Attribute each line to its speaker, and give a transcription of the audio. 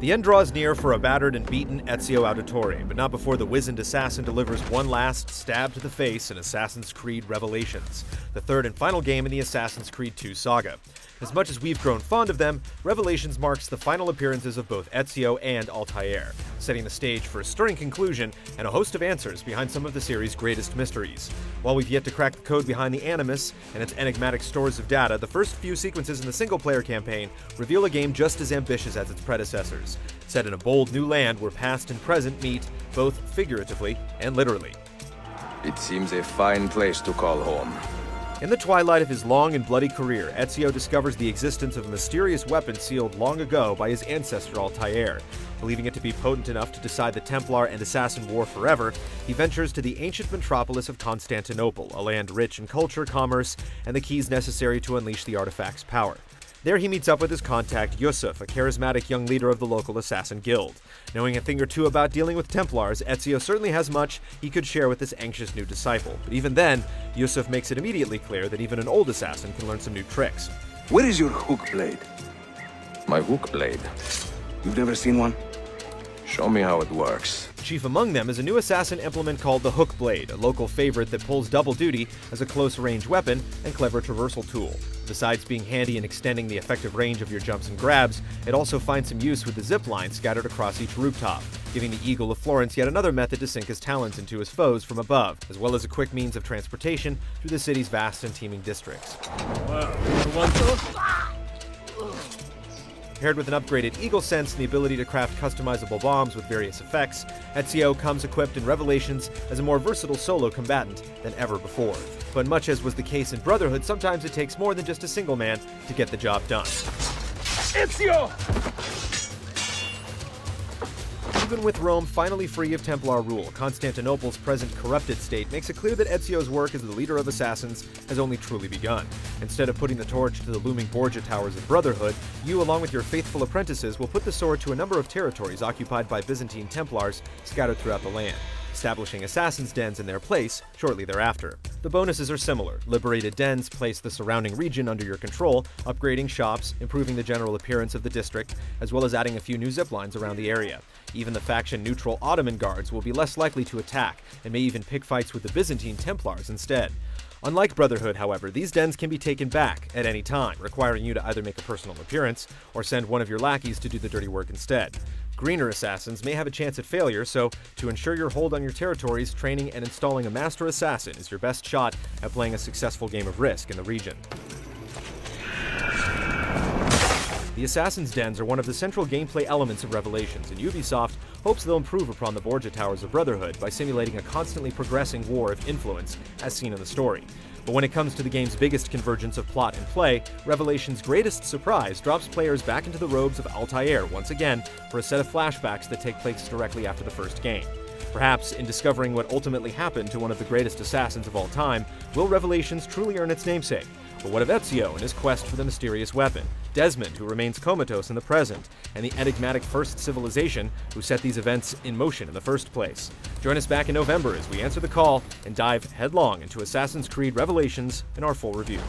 Speaker 1: The end draws near for a battered and beaten Ezio Auditore, but not before the wizened assassin delivers one last stab to the face in Assassin's Creed Revelations, the third and final game in the Assassin's Creed II saga. As much as we've grown fond of them, Revelations marks the final appearances of both Ezio and Altair, setting the stage for a stirring conclusion and a host of answers behind some of the series' greatest mysteries. While we've yet to crack the code behind the Animus and its enigmatic stores of data, the first few sequences in the single-player campaign reveal a game just as ambitious as its predecessors, set in a bold new land where past and present meet, both figuratively and literally.
Speaker 2: It seems a fine place to call home.
Speaker 1: In the twilight of his long and bloody career, Ezio discovers the existence of a mysterious weapon sealed long ago by his ancestor Altair. Believing it to be potent enough to decide the Templar and Assassin War forever, he ventures to the ancient metropolis of Constantinople, a land rich in culture, commerce, and the keys necessary to unleash the artifact's power. There he meets up with his contact, Yusuf, a charismatic young leader of the local assassin guild. Knowing a thing or two about dealing with Templars, Ezio certainly has much he could share with this anxious new disciple. But even then, Yusuf makes it immediately clear that even an old assassin can learn some new tricks.
Speaker 3: Where is your hook blade?
Speaker 2: My hook blade.
Speaker 3: You've never seen one?
Speaker 2: Show me how it works.
Speaker 1: Chief among them is a new assassin implement called the Hook Blade, a local favorite that pulls double duty as a close-range weapon and clever traversal tool. Besides being handy in extending the effective range of your jumps and grabs, it also finds some use with the zip line scattered across each rooftop, giving the Eagle of Florence yet another method to sink his talons into his foes from above, as well as a quick means of transportation through the city's vast and teeming districts. Paired with an upgraded Eagle Sense and the ability to craft customizable bombs with various effects, Ezio comes equipped in Revelations as a more versatile solo combatant than ever before. But much as was the case in Brotherhood, sometimes it takes more than just a single man to get the job done.
Speaker 3: Ezio!
Speaker 1: Even with Rome finally free of Templar rule, Constantinople's present corrupted state makes it clear that Ezio's work as the leader of assassins has only truly begun. Instead of putting the torch to the looming Borgia towers of Brotherhood, you, along with your faithful apprentices, will put the sword to a number of territories occupied by Byzantine Templars scattered throughout the land, establishing assassins' dens in their place shortly thereafter. The bonuses are similar. Liberated dens place the surrounding region under your control, upgrading shops, improving the general appearance of the district, as well as adding a few new zip lines around the area. Even the faction-neutral Ottoman guards will be less likely to attack, and may even pick fights with the Byzantine Templars instead. Unlike Brotherhood, however, these dens can be taken back at any time, requiring you to either make a personal appearance, or send one of your lackeys to do the dirty work instead. Greener assassins may have a chance at failure, so to ensure your hold on your territories, training and installing a master assassin is your best shot at playing a successful game of Risk in the region. The Assassin's Dens are one of the central gameplay elements of Revelations, and Ubisoft hopes they'll improve upon the Borgia Towers of Brotherhood by simulating a constantly progressing war of influence, as seen in the story. But when it comes to the game's biggest convergence of plot and play, Revelations' greatest surprise drops players back into the robes of Altair once again for a set of flashbacks that take place directly after the first game. Perhaps, in discovering what ultimately happened to one of the greatest assassins of all time, will Revelations truly earn its namesake? But what of Ezio and his quest for the mysterious weapon? Desmond, who remains comatose in the present, and the enigmatic First Civilization, who set these events in motion in the first place. Join us back in November as we answer the call and dive headlong into Assassin's Creed Revelations in our full review.